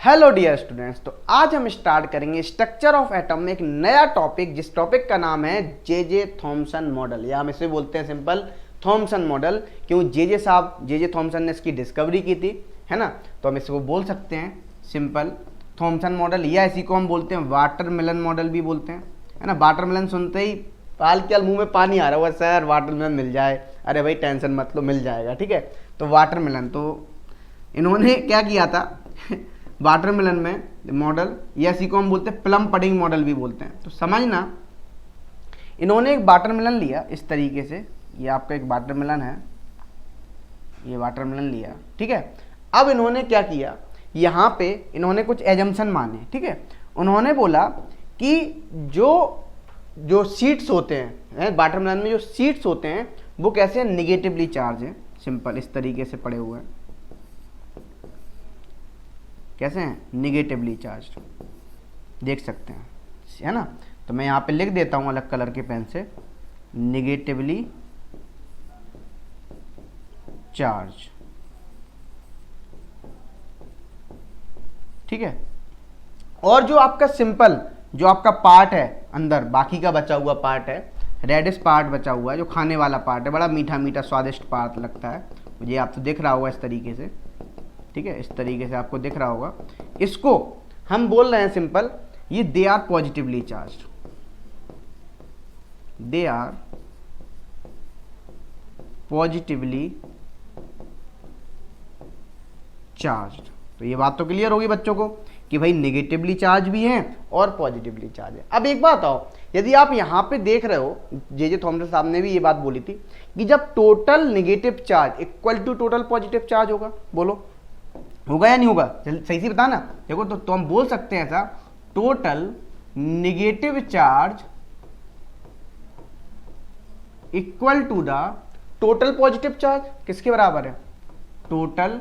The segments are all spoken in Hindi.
हेलो डियर स्टूडेंट्स, तो आज हम स्टार्ट करेंगे स्ट्रक्चर ऑफ एटम में एक नया टॉपिक, जिस टॉपिक का नाम है जे थॉमसन मॉडल, या हम इसे बोलते हैं सिंपल थॉमसन मॉडल। क्यों? जे थॉमसन ने इसकी डिस्कवरी की थी, है ना। तो हम इसको बोल सकते हैं सिंपल थॉमसन मॉडल, या इसी को हम बोलते हैं वाटरमेलन मॉडल भी बोलते हैं, है ना। वाटरमेलन सुनते ही हाल के मुंह में पानी आ रहा हुआ, सर वाटरमेलन मिल जाए। अरे भाई टेंशन मत लो, मिल जाएगा, ठीक है। तो वाटरमेलन, तो इन्होंने क्या किया था वाटरमेलन में मॉडल, या इसी को हम बोलते हैं प्लम पडिंग मॉडल भी बोलते हैं। तो समझना, इन्होंने एक वाटरमेलन लिया इस तरीके से, ये आपका एक वाटरमेलन है, ये वाटरमेलन लिया, ठीक है। अब इन्होंने क्या किया, यहाँ पे इन्होंने कुछ एजम्पशन माने, ठीक है। उन्होंने बोला कि जो सीड्स होते हैं वाटरमेलन में, जो सीड्स होते हैं वो कैसे निगेटिवली चार्ज है, सिंपल इस तरीके से पड़े हुए हैं, कैसे हैं, निगेटिवली चार्ज, देख सकते हैं, है ना। तो मैं यहाँ पे लिख देता हूँ अलग कलर के पेन से, निगेटिवली चार्ज, ठीक है। और जो आपका सिंपल जो आपका पार्ट है अंदर, बाकी का बचा हुआ पार्ट है, रेडिश पार्ट बचा हुआ है, जो खाने वाला पार्ट है, बड़ा मीठा मीठा स्वादिष्ट पार्ट लगता है मुझे, आप तो दिख रहा होगा इस तरीके से, ठीक है, इस तरीके से आपको दिख रहा होगा। इसको हम बोल रहे हैं सिंपल, ये they are positively charged, they are positively charged. तो ये बात तो क्लियर होगी बच्चों को कि भाई निगेटिवली चार्ज भी हैं और पॉजिटिवली चार्ज है। अब एक बात आओ, यदि आप यहां पे देख रहे हो, जे थॉमसन साहब ने भी ये बात बोली थी कि जब total negative charge equal to total positive charge होगा, बोलो होगा या नहीं होगा, सही से बताना। देखो तो हम बोल सकते हैं ऐसा, total negative charge equal to the total positive charge, किसके बराबर है, टोटल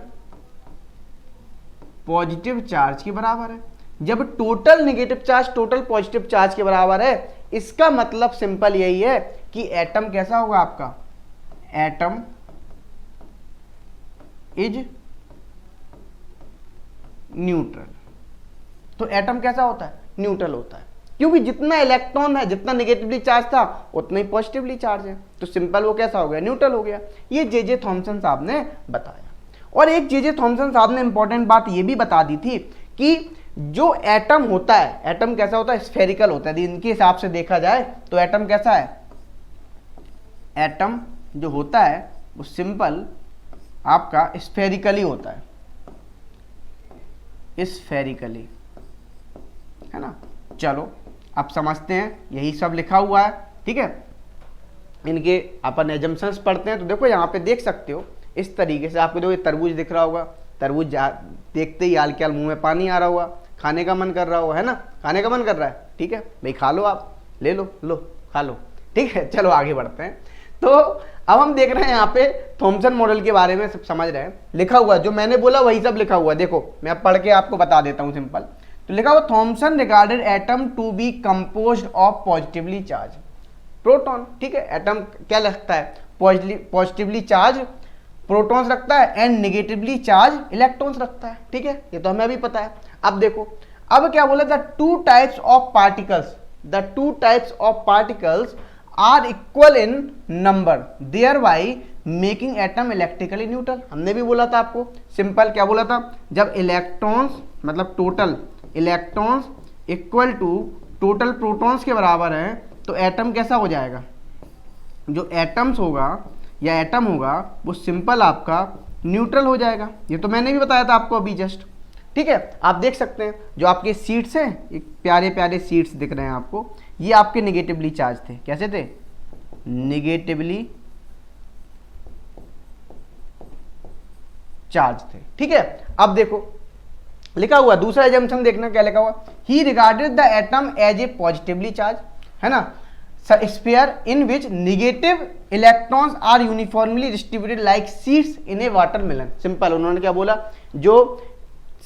पॉजिटिव चार्ज के बराबर है। जब total negative charge total positive charge के बराबर है, इसका मतलब सिंपल यही है कि एटम कैसा होगा आपका, एटम इज न्यूट्रल। तो एटम कैसा होता है, न्यूट्रल होता है, क्योंकि जितना इलेक्ट्रॉन है, जितना नेगेटिवली चार्ज था उतना ही पॉजिटिवली चार्ज है, तो सिंपल वो कैसा हो गया, न्यूट्रल हो गया। ये जे थॉमसन साहब ने बताया। और एक जे थॉमसन साहब ने इंपॉर्टेंट बात ये भी बता दी थी कि जो एटम होता है, एटम कैसा होता है, स्फेरिकल होता है। इनके हिसाब से देखा जाए तो एटम कैसा है, एटम जो होता है वो सिंपल आपका स्फेरिकली होता है, स्फेरिकली, है ना। चलो अब समझते हैं, यही सब लिखा हुआ है, ठीक है। इनके अपन एजम्पशंस पढ़ते हैं। तो देखो यहाँ पे देख सकते हो इस तरीके से, आपको देखो ये तरबूज दिख रहा होगा, तरबूज देखते ही हाल के हाल मुंह में पानी आ रहा होगा, खाने का मन कर रहा होगा, है ना, खाने का मन कर रहा है, ठीक है भाई, खा लो, आप ले लो, खा लो, ठीक है। चलो आगे बढ़ते हैं। तो अब हम देख रहे हैं यहाँ पे थॉमसन मॉडल के बारे में सब समझ रहे हैं, लिखा हुआ जो मैंने बोला वही सब लिखा हुआ है। देखो मैं अब पढ़ के आपको बता देता हूँ सिंपल। तो लिखा हुआ, Thomson regarded atom to be composed of positively charge proton, ठीक है। एटम क्या लगता है, पॉजिटिवली चार्ज प्रोटॉन्स रखता है एंड नेगेटिवली चार्ज इलेक्ट्रॉन्स रखता है, ठीक है। ये तो हमें अभी पता है। अब देखो, अब क्या बोला, the two types of particles are equal in number, there by making atom electrically neutral. हमने भी बोला था आपको, सिंपल क्या बोला था, जब इलेक्ट्रॉन्स मतलब total electrons equal to total protons के बराबर है, तो एटम कैसा हो जाएगा, जो एटम्स होगा या एटम होगा वो सिंपल आपका न्यूट्रल हो जाएगा। ये तो मैंने भी बताया था आपको अभी जस्ट, ठीक है। आप देख सकते हैं जो आपके सीड्स हैं, एक प्यारे प्यारे सीड्स दिख रहे हैं आपको, ये आपके नेगेटिवली चार्ज थे, कैसे थे, नेगेटिवली चार्ज थे, ठीक है। अब देखो लिखा हुआ दूसरा एजम्पशन, देखना क्या लिखा हुआ, he regarded the atom as a positively charge, है ना, sphere in which negative electrons are uniformly distributed like seeds in a watermelon। Simple उन्होंने क्या बोला, जो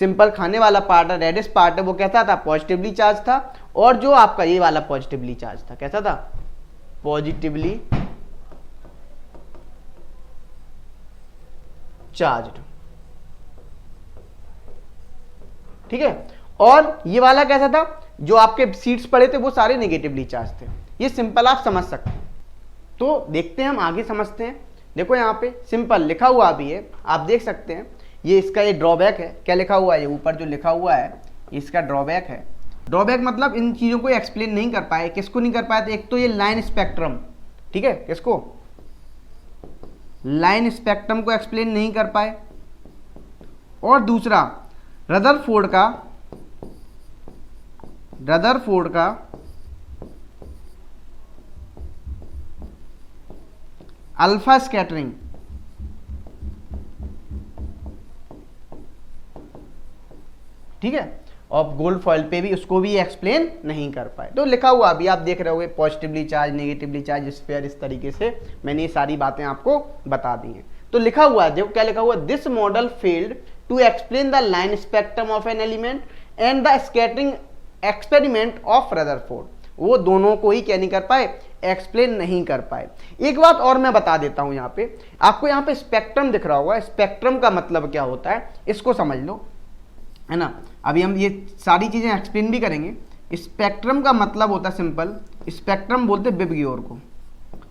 सिंपल खाने वाला पार्ट है, रेडिश पार्ट है, वो कैसा था, पॉजिटिवली चार्ज था, और जो आपका ये वाला पॉजिटिवली चार्ज था, कैसा था, पॉजिटिवली चार्ज्ड, ठीक है। और ये वाला कैसा था, जो आपके सीट्स पड़े थे वो सारे नेगेटिवली चार्ज थे। ये सिंपल आप समझ सकते हैं। तो देखते हैं, हम आगे समझते हैं। देखो यहाँ पे सिंपल लिखा हुआ भी है, आप देख सकते हैं। ये इसका ये ड्रॉबैक है, क्या लिखा हुआ है, ये ऊपर जो लिखा हुआ है इसका ड्रॉबैक है। ड्रॉबैक मतलब इन चीज़ों को एक्सप्लेन नहीं कर पाए। किसको नहीं कर पाए? तो एक तो ये लाइन स्पेक्ट्रम, ठीक है, किसको, लाइन स्पेक्ट्रम को एक्सप्लेन नहीं कर पाए। और दूसरा रदरफोर्ड का अल्फा स्कैटरिंग, ठीक है, और गोल्ड फॉइल पे भी उसको भी एक्सप्लेन नहीं कर पाए। तो लिखा हुआ अभी आप देख रहे होगे, positively charge, negatively charge sphere, इस तरीके से मैंने ये सारी बातें आपको बता दी हैं। तो लिखा हुआ है, देखो क्या लिखा हुआ है, this model failed to explain the line spectrum of an element and the scattering experiment of Rutherford. वो दोनों को ही क्या नहीं कर पाए, एक्सप्लेन नहीं कर पाए। एक बात और मैं बता देता हूं, यहाँ पे आपको यहाँ पे स्पेक्ट्रम दिख रहा होगा। स्पेक्ट्रम का मतलब क्या होता है इसको समझ लो, है ना। अभी हम ये सारी चीजें एक्सप्लेन भी करेंगे। स्पेक्ट्रम का मतलब होता है सिंपल, स्पेक्ट्रम बोलते विबग्योर को।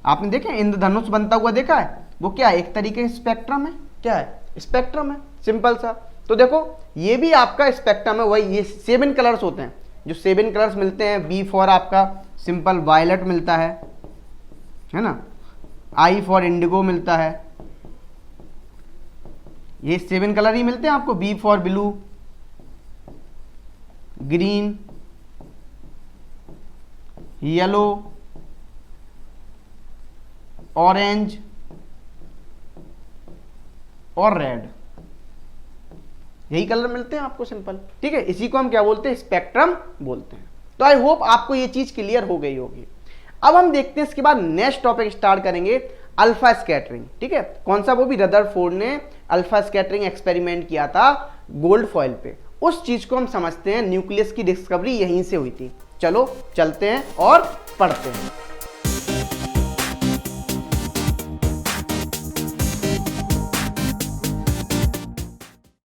आपने देखा इंद्रधनुष बनता हुआ देखा है, वो क्या है, एक तरीके से स्पेक्ट्रम है। क्या है, स्पेक्ट्रम है, सिंपल सा। तो देखो ये भी आपका स्पेक्ट्रम है, वही ये 7 कलर्स होते हैं, जो 7 कलर्स मिलते हैं। बी फॉर आपका सिंपल वायलेट मिलता है ना, आई फॉर इंडिगो मिलता है। ये 7 कलर ही मिलते हैं आपको, B for blue, green, yellow, orange और रेड, यही कलर मिलते हैं आपको सिंपल, ठीक है। इसी को हम क्या बोलते हैं, स्पेक्ट्रम बोलते हैं। तो आई होप आपको ये चीज क्लियर हो गई होगी। अब हम देखते हैं इसके बाद नेक्स्ट टॉपिक स्टार्ट करेंगे, अल्फा स्कैटरिंग, ठीक है। कौन सा, वो भी रदरफोर्ड ने अल्फा स्कैटरिंग एक्सपेरिमेंट किया था गोल्ड फॉइल पे। उस चीज को हम समझते हैं, न्यूक्लियस की डिस्कवरी यहीं से हुई थी। चलो चलते हैं और पढ़ते हैं।